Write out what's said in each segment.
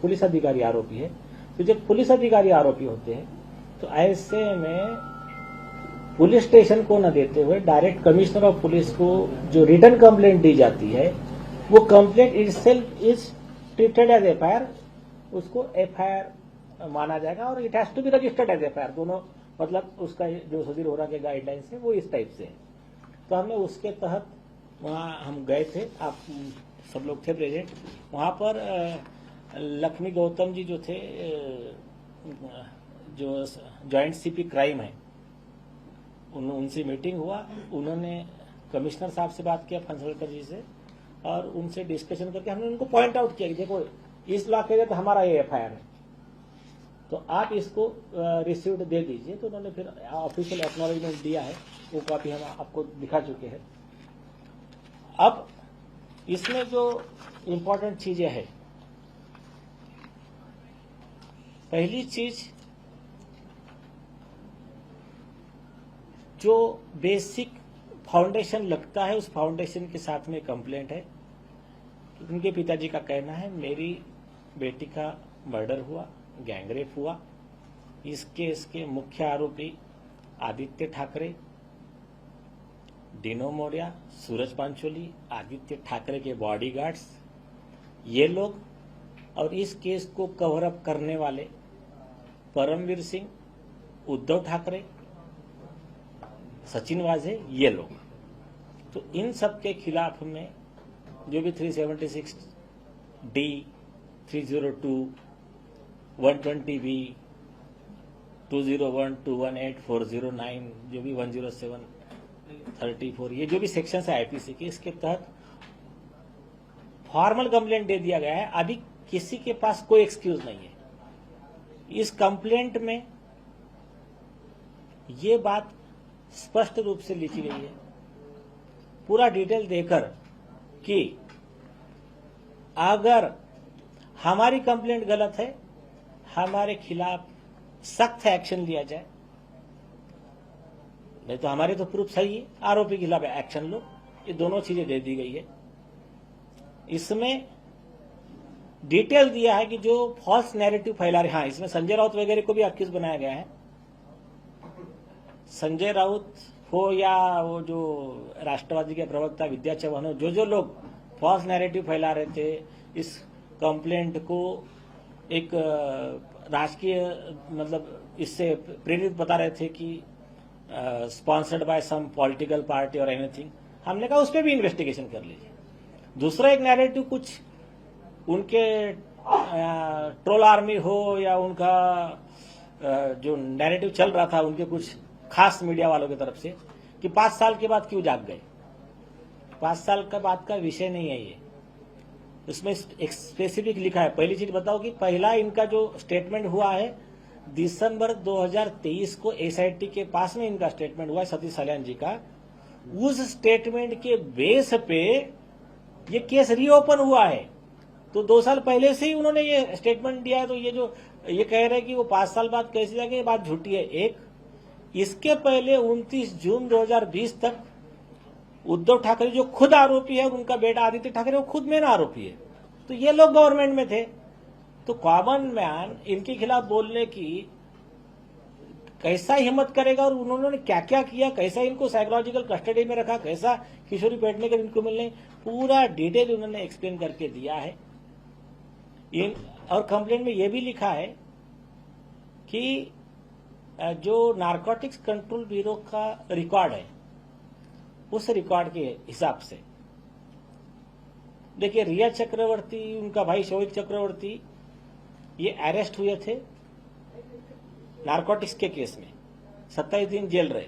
Police अधिकारी आरोपी है। तो जब पुलिस अधिकारी आरोपी होते हैं तो ऐसे में पुलिस स्टेशन को न देते हुए डायरेक्ट कमिश्नर ऑफ पुलिस को जो रिटर्न कंप्लेंट दी जाती है, वो complaint itself is treated as FIR, उसको एफआईआर माना जाएगा और it has to be registered as FIR. दोनों मतलब उसका जो सुधीर होरा के गाइडलाइंस है वो इस टाइप से है। तो हमने उसके तहत वहाँ हम गए थे, आप सब लोग थे प्रेजेंट। वहाँ पर लक्ष्मी गौतम जी जो थे, जो जॉइंट सीपी क्राइम है, उनसे मीटिंग हुआ। उन्होंने कमिश्नर साहब से बात किया, फंसलकर जी से, और उनसे डिस्कशन करके हमने उनको पॉइंट आउट किया कि देखो इस लॉ के तहत हमारा ये एफआईआर है, तो आप इसको रिसीव्ड दे दीजिए। तो उन्होंने फिर ऑफिशियल एक्नॉलेजमेंट दिया है, वो कॉपी हम आपको दिखा चुके हैं। अब इसमें जो इम्पोर्टेंट चीजें हैं, पहली चीज जो बेसिक फाउंडेशन लगता है, उस फाउंडेशन के साथ में कंप्लेंट है। उनके पिताजी का कहना है मेरी बेटी का मर्डर हुआ, गैंगरेप हुआ। इस केस के मुख्य आरोपी आदित्य ठाकरे, डिनो मौर्य, सूरज पांचोली, आदित्य ठाकरे के बॉडीगार्ड्स, ये लोग, और इस केस को कवर अप करने वाले परमवीर सिंह, उद्धव ठाकरे, सचिन वाजे, ये लोग। तो इन सब के खिलाफ में जो भी 376 डी, 302, 120B, 201, 218, 409, जो भी 107, 34, ये जो भी सेक्शन है आईपीसी के, इसके तहत फॉर्मल कंप्लेंट दे दिया गया है। अभी किसी के पास कोई एक्सक्यूज नहीं है। इस कंप्लेंट में ये बात स्पष्ट रूप से लिखी गई है, पूरा डिटेल देकर, कि अगर हमारी कंप्लेंट गलत है, हमारे खिलाफ सख्त एक्शन लिया जाए, नहीं तो हमारे तो प्रूफ सही है, आरोपी के खिलाफ एक्शन लो। ये दोनों चीजें दे दी गई है। इसमें डिटेल दिया है कि जो फॉल्स नैरेटिव फैला रहे, हाँ, इसमें संजय राउत वगैरह को भी अक्यूज बनाया गया है। संजय राउत हो या वो जो राष्ट्रवादी के प्रवक्ता विद्या चौहान हो, जो लोग फॉल्स नैरेटिव फैला रहे थे, इस कंप्लेंट को एक राजकीय मतलब इससे प्रेरित बता रहे थे कि sponsored by some political party और एनीथिंग, हमने कहा उस पर भी इन्वेस्टिगेशन कर लीजिए। दूसरा एक नैरेटिव कुछ उनके ट्रोल आर्मी हो या उनका जो नैरेटिव चल रहा था उनके कुछ खास मीडिया वालों की तरफ से, कि 5 साल के बाद क्यों जाग गए। 5 साल का बाद का विषय नहीं है ये, उसमें एक स्पेसिफिक लिखा है। पहली चीज बताओ कि पहला इनका जो स्टेटमेंट हुआ है दिसंबर 2023 को एसआईटी के पास में इनका स्टेटमेंट हुआ है, सतीश सल्यान जी का। उस स्टेटमेंट के बेस पे ये केस रीओपन हुआ है। तो 2 साल पहले से ही उन्होंने ये स्टेटमेंट दिया है। तो ये जो ये कह रहे हैं कि वो 5 साल बाद कैसे जाएंगे, ये बात झूठी है। एक, इसके पहले 29 जून 2020 तक उद्धव ठाकरे जो खुद आरोपी है और उनका बेटा आदित्य ठाकरे वो खुद मेन आरोपी है, तो ये लोग गवर्नमेंट में थे। तो कॉमन मैन इनके खिलाफ बोलने की कैसा हिम्मत करेगा, और उन्होंने क्या क्या किया, कैसा इनको साइकोलॉजिकल कस्टडी में रखा, कैसा किशोरी पेटनेकर इनको मिलने, पूरा डिटेल उन्होंने एक्सप्लेन करके दिया है। और कंप्लेंट में यह भी लिखा है कि जो नारकोटिक्स कंट्रोल ब्यूरो का रिकॉर्ड है, उस रिकॉर्ड के हिसाब से देखिए, रिया चक्रवर्ती, उनका भाई शोभित चक्रवर्ती, ये अरेस्ट हुए थे नारकोटिक्स के केस में, 27 दिन जेल रहे।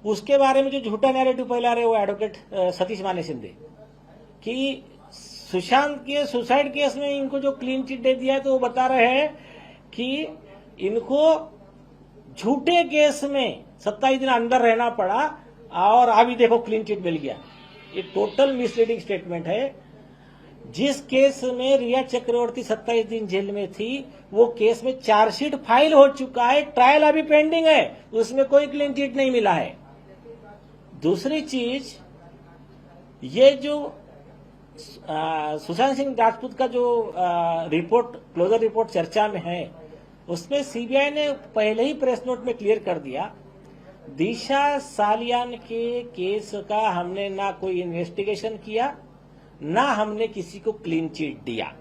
उसके बारे में जो झूठा नैरेटिव फैला रहे वो एडवोकेट सतीश माने शिंदे, कि सुशांत के सुसाइड केस में इनको जो क्लीन चिट दे दिया है, तो वो बता रहे हैं कि इनको झूठे केस में 27 दिन अंदर रहना पड़ा और अभी देखो क्लीन चिट मिल गया। ये टोटल मिसलीडिंग स्टेटमेंट है। जिस केस में रिया चक्रवर्ती 27 दिन जेल में थी, वो केस में चार्जशीट फाइल हो चुका है, ट्रायल अभी पेंडिंग है, उसमें कोई क्लीन चिट नहीं मिला है। दूसरी चीज, ये जो सुशांत सिंह राजपूत का जो रिपोर्ट, क्लोजर रिपोर्ट चर्चा में है, उसमें सीबीआई ने पहले ही प्रेस नोट में क्लियर कर दिया, दिशा सालियान के केस का हमने ना कोई इन्वेस्टिगेशन किया, ना हमने किसी को क्लीन चिट दिया।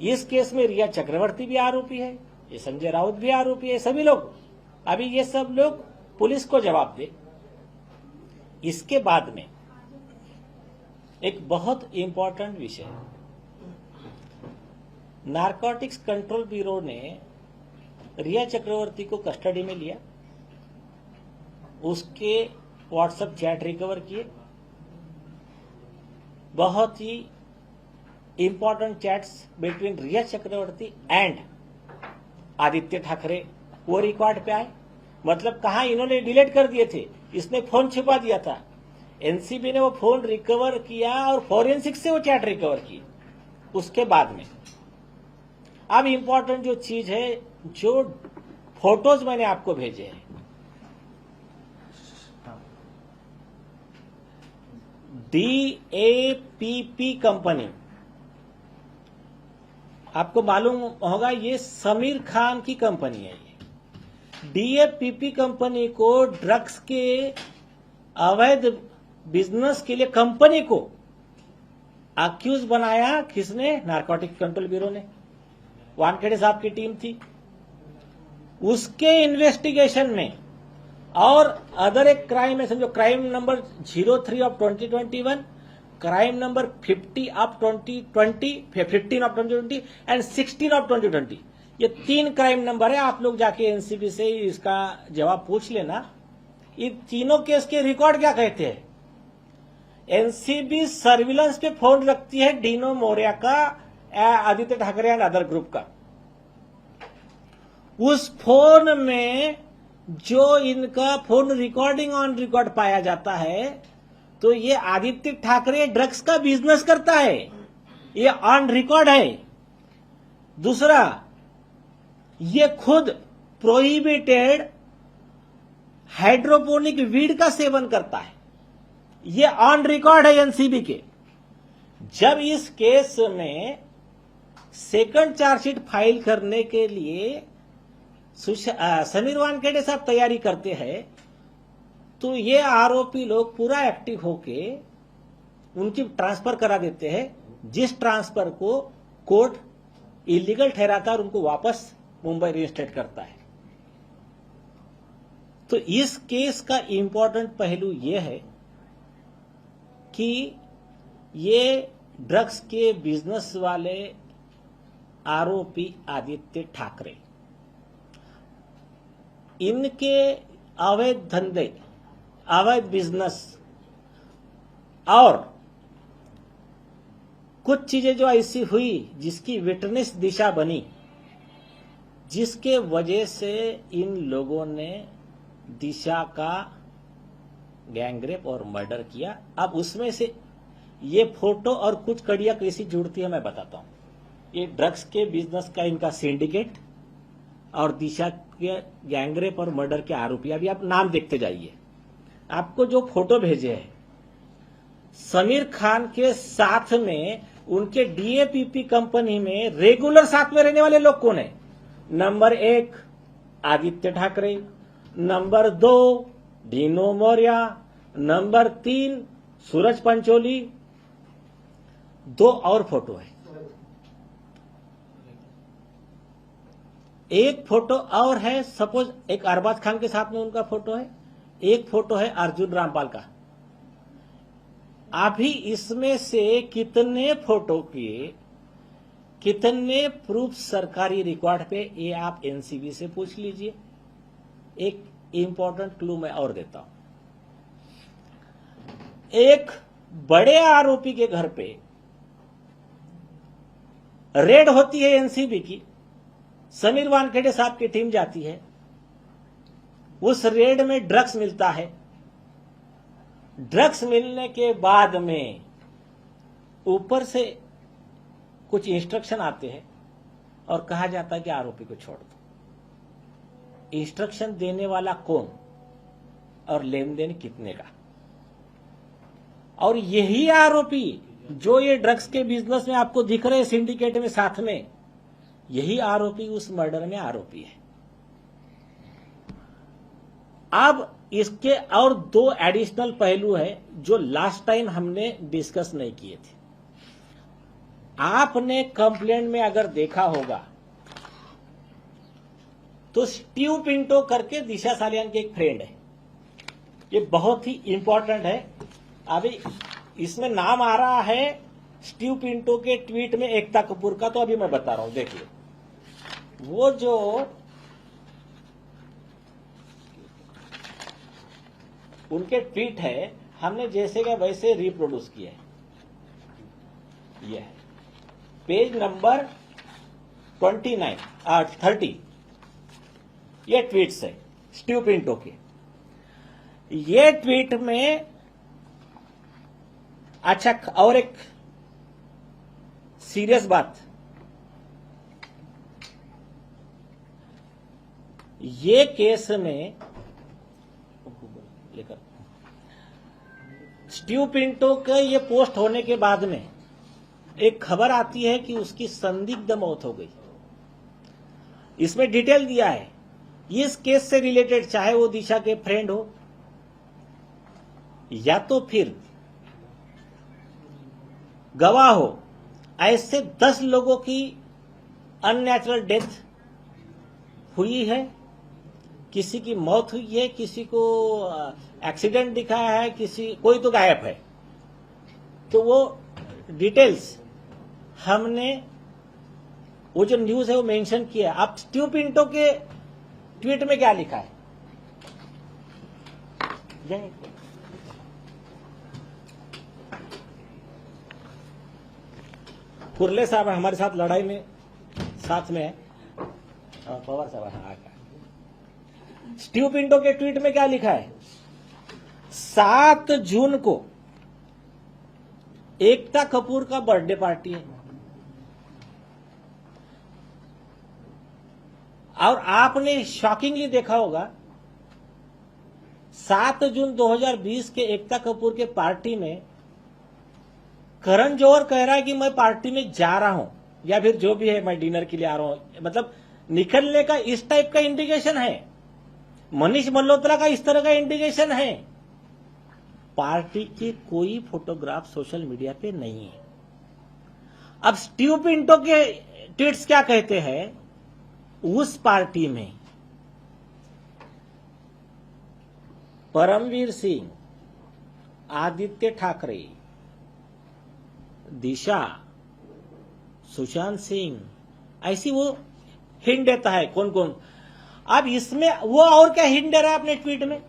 इस केस में रिया चक्रवर्ती भी आरोपी है, ये संजय राउत भी आरोपी है, सभी लोग। अभी ये सब लोग पुलिस को जवाब दे। इसके बाद में एक बहुत इंपॉर्टेंट विषय, नारकोटिक्स कंट्रोल ब्यूरो ने रिया चक्रवर्ती को कस्टडी में लिया, उसके व्हाट्सएप चैट रिकवर किए, बहुत ही important chats between Rhea Chakraborty and Aaditya Thackeray वो रिकॉर्ड पे आए। मतलब कहा इन्होंने डिलीट कर दिए थे, इसने फोन छिपा दिया था, एनसीबी ने वो फोन रिकवर किया और फॉरेंसिक से वो चैट रिकवर की। उसके बाद में अब इंपॉर्टेंट जो चीज है, जो फोटोज मैंने आपको भेजे हैं, DAPP कंपनी, आपको मालूम होगा ये समीर खान की कंपनी है। ये DAPP कंपनी को ड्रग्स के अवैध बिजनेस के लिए कंपनी को अक्यूज बनाया किसने? नारकोटिक कंट्रोल ब्यूरो ने। वानखेड़े साहब की टीम थी। उसके इन्वेस्टिगेशन में और अदर एक क्राइम है, समझो crime number 03 of 2021, crime number 50 of 2020, 15 of 2020 and 16 of 2020, ये 3 क्राइम नंबर है। आप लोग जाके एनसीबी से इसका जवाब पूछ लेना। इन तीनों केस के रिकॉर्ड क्या कहते हैं? एनसीबी सर्विलेंस पे फोन रखती है डीनो मौर्य का, Aditya Thackeray and other group का। उस फोन में जो इनका फोन रिकॉर्डिंग ऑन रिकॉर्ड पाया जाता है, तो ये आदित्य ठाकरे ड्रग्स का बिजनेस करता है, ये ऑन रिकॉर्ड है। दूसरा, ये खुद प्रोहिबिटेड हाइड्रोपोनिक वीड का सेवन करता है, ये ऑन रिकॉर्ड है एनसीबी के। जब इस केस में सेकंड चार्जशीट फाइल करने के लिए समीर वानखेड़े साहब तैयारी करते हैं, तो ये आरोपी लोग पूरा एक्टिव होके उनकी ट्रांसफर करा देते हैं, जिस ट्रांसफर को कोर्ट इलीगल ठहराता है और उनको वापस मुंबई रिइंस्टेट करता है। तो इस केस का इंपॉर्टेंट पहलू यह है कि ये ड्रग्स के बिजनेस वाले आरोपी आदित्य ठाकरे, इनके अवैध धंधे, अवैध बिजनेस और कुछ चीजें जो ऐसी हुई जिसकी विटनेस दिशा बनी, जिसके वजह से इन लोगों ने दिशा का गैंगरेप और मर्डर किया। अब उसमें से ये फोटो और कुछ कड़ियां कैसी जुड़ती है मैं बताता हूं। ये ड्रग्स के बिजनेस का इनका सिंडिकेट और दिशा के गैंगरेप और मर्डर के आरोपी। अभी आप नाम देखते जाइए। आपको जो फोटो भेजे हैं, समीर खान के साथ में उनके DAPP कंपनी में रेगुलर साथ में रहने वाले लोग कौन है? Number 1 Aditya Thackeray, number 2 Dino Maurya, number 3 सूरज पंचोली। 2 और फोटो है। एक फोटो और है, सपोज एक अरबाज खान के साथ में उनका फोटो है, एक फोटो है अर्जुन रामपाल का। अभी इसमें से कितने फोटो के कितने प्रूफ सरकारी रिकॉर्ड पे, ये आप एनसीबी से पूछ लीजिए। एक इंपॉर्टेंट क्लू मैं और देता हूं। एक बड़े आरोपी के घर पे रेड होती है एनसीबी की, समीर वानखेड़े साहब की टीम जाती है, उस रेड में ड्रग्स मिलता है। ड्रग्स मिलने के बाद में ऊपर से कुछ इंस्ट्रक्शन आते हैं और कहा जाता है कि आरोपी को छोड़ दो। इंस्ट्रक्शन देने वाला कौन और लेन देन कितने का? और यही आरोपी जो ये ड्रग्स के बिजनेस में आपको दिख रहे सिंडिकेट में साथ में, यही आरोपी उस मर्डर में आरोपी है। अब इसके और दो एडिशनल पहलू है जो लास्ट टाइम हमने डिस्कस नहीं किए थे। आपने कंप्लेंट में अगर देखा होगा तो स्टीव पिंटो करके दिशा सालियान के एक फ्रेंड है, ये बहुत ही इंपॉर्टेंट है। अभी इसमें नाम आ रहा है स्टीव पिंटो के ट्वीट में एकता कपूर का, तो अभी मैं बता रहा हूं, देखिए। वो जो उनके ट्वीट है, हमने जैसे का वैसे रिप्रोड्यूस किया है। यह है पेज नंबर 30 ये ट्वीट्स है स्टीव पिंटो के। ये ट्वीट में अच्छा, और एक सीरियस बात, ये केस में लेकर स्टीव पिंटो के ये पोस्ट होने के बाद में एक खबर आती है कि उसकी संदिग्ध मौत हो गई। इसमें डिटेल दिया है इस केस से रिलेटेड, चाहे वो दिशा के फ्रेंड हो या तो फिर गवाह हो, ऐसे 10 लोगों की अननेचुरल डेथ हुई है, किसी की मौत हुई है, किसी को एक्सीडेंट दिखाया है, कोई तो गायब है। तो वो डिटेल्स हमने, वो जो न्यूज है वो मेंशन किया। अब स्टीव पिंटो के ट्वीट में क्या लिखा है, कुर्ले साहब हमारे साथ लड़ाई में साथ में है, पवार साहब हाँ। स्टीव पिंटो के ट्वीट में क्या लिखा है, 7 जून को एकता कपूर का बर्थडे पार्टी है, और आपने शॉकिंगली देखा होगा 7 जून 2020 के एकता कपूर के पार्टी में करण जौहर कह रहा है कि मैं पार्टी में जा रहा हूं, या फिर जो भी है मैं डिनर के लिए आ रहा हूं, मतलब निकलने का इस टाइप का इंडिकेशन है। मनीष मल्होत्रा का इस तरह का इंडिकेशन है। पार्टी की कोई फोटोग्राफ सोशल मीडिया पे नहीं है। अब स्टीव पिंटो के ट्वीट्स क्या कहते हैं, उस पार्टी में परमवीर सिंह, आदित्य ठाकरे, दिशा, सुशांत सिंह, ऐसी वो हिंट देता है कौन कौन। अब इसमें वो और क्या हिंट दे रहा है अपने ट्वीट में,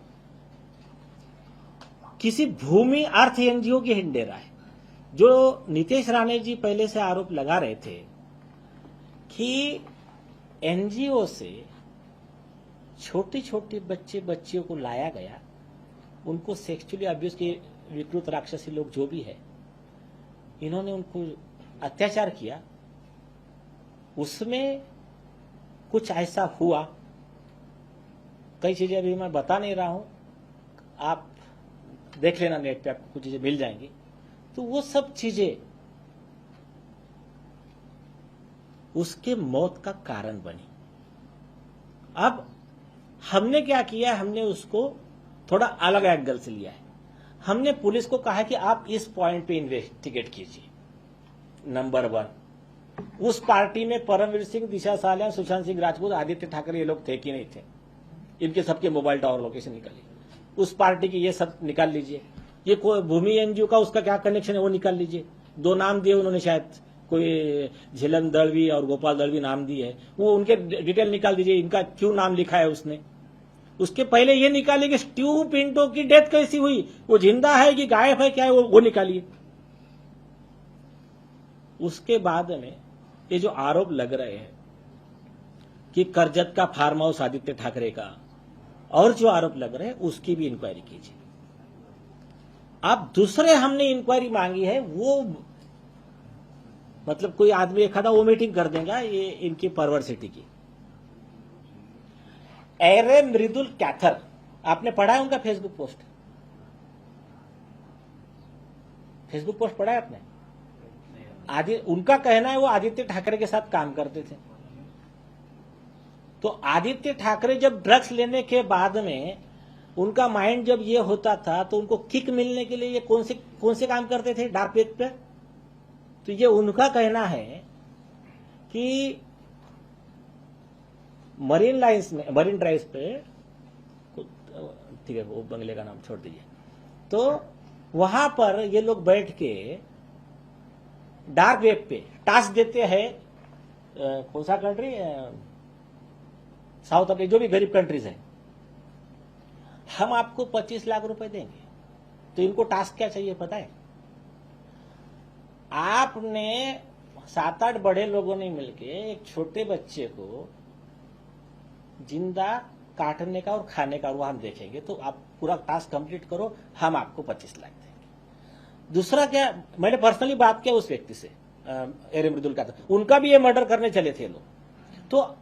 किसी भूमि अर्थ एनजीओ की हिंट दे रहा है। जो नीतीश राणे जी पहले से आरोप लगा रहे थे कि एनजीओ से छोटी छोटी बच्चियों को लाया गया, उनको सेक्सुअली अब्यूज के विकृत राक्षसी लोग जो भी है, इन्होंने उनको अत्याचार किया, उसमें कुछ ऐसा हुआ। कई चीजें अभी मैं बता नहीं रहा हूं, आप देख लेना नेट पे, आपको कुछ चीजें मिल जाएंगी। तो वो सब चीजें उसके मौत का कारण बनी। अब हमने क्या किया, हमने उसको थोड़ा अलग एंगल से लिया है। हमने पुलिस को कहा कि आप इस पॉइंट पे इन्वेस्टिगेट कीजिए। नंबर 1, उस पार्टी में परमवीर सिंह, दिशा सालियान, सुशांत सिंह राजपूत, आदित्य ठाकरे ये लोग थे कि नहीं थे, इनके सबके मोबाइल टावर लोकेशन निकालिए। उस पार्टी की ये सब निकाल लीजिए। ये कोई भूमि एनजीओ का उसका क्या कनेक्शन है वो निकाल लीजिए। 2 नाम दिए उन्होंने, शायद कोई झिलन दलवी और गोपाल दलवी नाम दिए है, वो उनके डिटेल निकाल दीजिए, इनका क्यों नाम लिखा है उसने। उसके पहले ये निकालिए कि स्टीव पिंटो की डेथ कैसी हुई, वो जिंदा है कि गायब है, क्या है वो निकालिए। उसके बाद में ये जो आरोप लग रहे हैं कि करजत का फार्म हाउस आदित्य ठाकरे का, और जो आरोप लग रहे हैं उसकी भी इंक्वायरी कीजिए। अब दूसरे हमने इंक्वायरी मांगी है, वो मतलब कोई आदमी एक आधा वो मीटिंग कर देगा, ये इनकी परवर्सिटी की। एरे मृदुल कैथर, आपने पढ़ा है उनका फेसबुक पोस्ट? फेसबुक पोस्ट पढ़ा है आपने? उनका कहना है वो आदित्य ठाकरे के साथ काम करते थे। तो आदित्य ठाकरे जब ड्रग्स लेने के बाद में उनका माइंड जब ये होता था तो उनको किक मिलने के लिए ये कौन से काम करते थे डार्क वेब पे। तो ये उनका कहना है कि मरीन लाइन्स में, मरीन ड्राइव पे, ठीक है वो बंगले का नाम छोड़ दीजिए, तो वहां पर ये लोग बैठ के डार्क वेब पे टास्क देते हैं। कौन सा कंट्री, साउथ अफ्रीका, जो भी गरीब कंट्रीज है, हम आपको 25 लाख रुपए देंगे। तो इनको टास्क क्या चाहिए पता है? आपने 7-8 बड़े लोगों ने मिलके एक छोटे बच्चे को जिंदा काटने का और खाने का वो हम देखेंगे, तो आप पूरा टास्क कंप्लीट करो, हम आपको 25 लाख देंगे। दूसरा क्या, मैंने पर्सनली बात किया उस व्यक्ति से, एरे मृदुल का, उनका भी ये मर्डर करने चले थे लोग। तो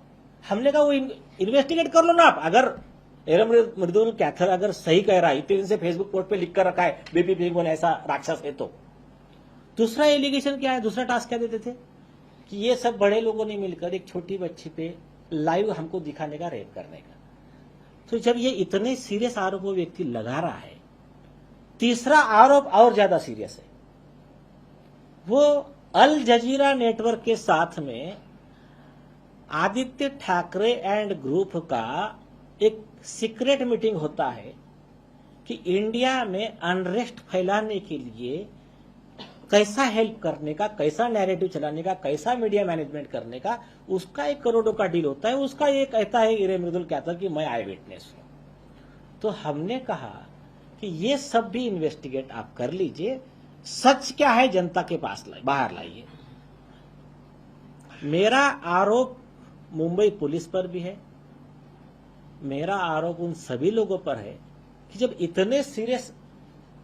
हमने कहा वो इन्वेस्टिगेट कर लो ना आप। अगर एरे मृदुल कैथर अगर सही कह रहा है, इतने दिन से फेसबुक पोस्ट पे लिख कर रखा है बीपी पिंगुन ऐसा राक्षस है, तो दूसरा एलिगेशन क्या है, दूसरा टास्क क्या देते थे कि ये सब बड़े लोगों ने मिलकर एक छोटी बच्ची पे लाइव हमको दिखाने का, रेप करने का। तो जब ये इतने सीरियस आरोप वो व्यक्ति लगा रहा है, तीसरा आरोप और ज्यादा सीरियस है। वो अल जजीरा नेटवर्क के साथ में आदित्य ठाकरे एंड ग्रुप का एक सीक्रेट मीटिंग होता है कि इंडिया में अनरेस्ट फैलाने के लिए कैसा हेल्प करने का, कैसा नैरेटिव चलाने का, कैसा मीडिया मैनेजमेंट करने का, उसका 1 करोड़ों का डील होता है। उसका ये कहता है एरे मृदुल कहता कि मैं आई विटनेस हूं। तो हमने कहा कि ये सब भी इन्वेस्टिगेट आप कर लीजिए, सच क्या है जनता के पास बाहर लाइए। मेरा आरोप मुंबई पुलिस पर भी है, मेरा आरोप उन सभी लोगों पर है कि जब इतने सीरियस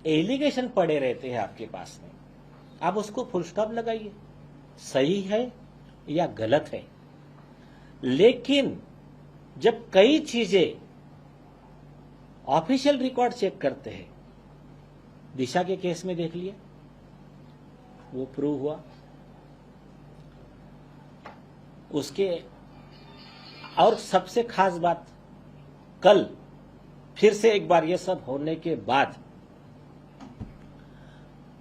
एलिगेशन पड़े रहते हैं आपके पास में, आप उसको फुल स्टॉप लगाइए, सही है या गलत है। लेकिन जब कई चीजें ऑफिशियल रिकॉर्ड चेक करते हैं, दिशा के केस में देख लिया, वो प्रूव हुआ। उसके और सबसे खास बात, कल फिर से एक बार ये सब होने के बाद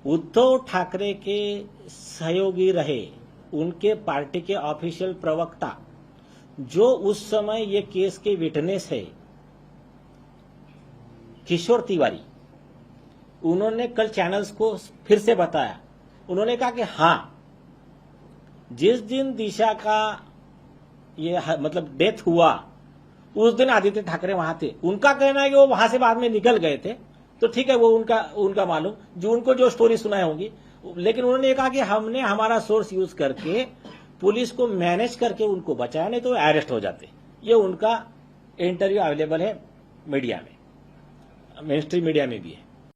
उद्धव ठाकरे के सहयोगी रहे उनके पार्टी के ऑफिशियल प्रवक्ता, जो उस समय ये केस के विटनेस है, किशोर तिवारी, उन्होंने कल चैनल्स को फिर से बताया। उन्होंने कहा कि हां, जिस दिन दिशा का ये मतलब डेथ हुआ उस दिन आदित्य ठाकरे वहां थे। उनका कहना है कि वो वहां से बाद में निकल गए थे, तो ठीक है वो उनका मालूम, जो उनको जो स्टोरी सुनाई होंगी। लेकिन उन्होंने कहा कि हमने हमारा सोर्स यूज करके पुलिस को मैनेज करके उनको बचाया, नहीं तो अरेस्ट हो जाते। ये उनका इंटरव्यू अवेलेबल है मीडिया में, मेन स्ट्रीम मीडिया में भी है।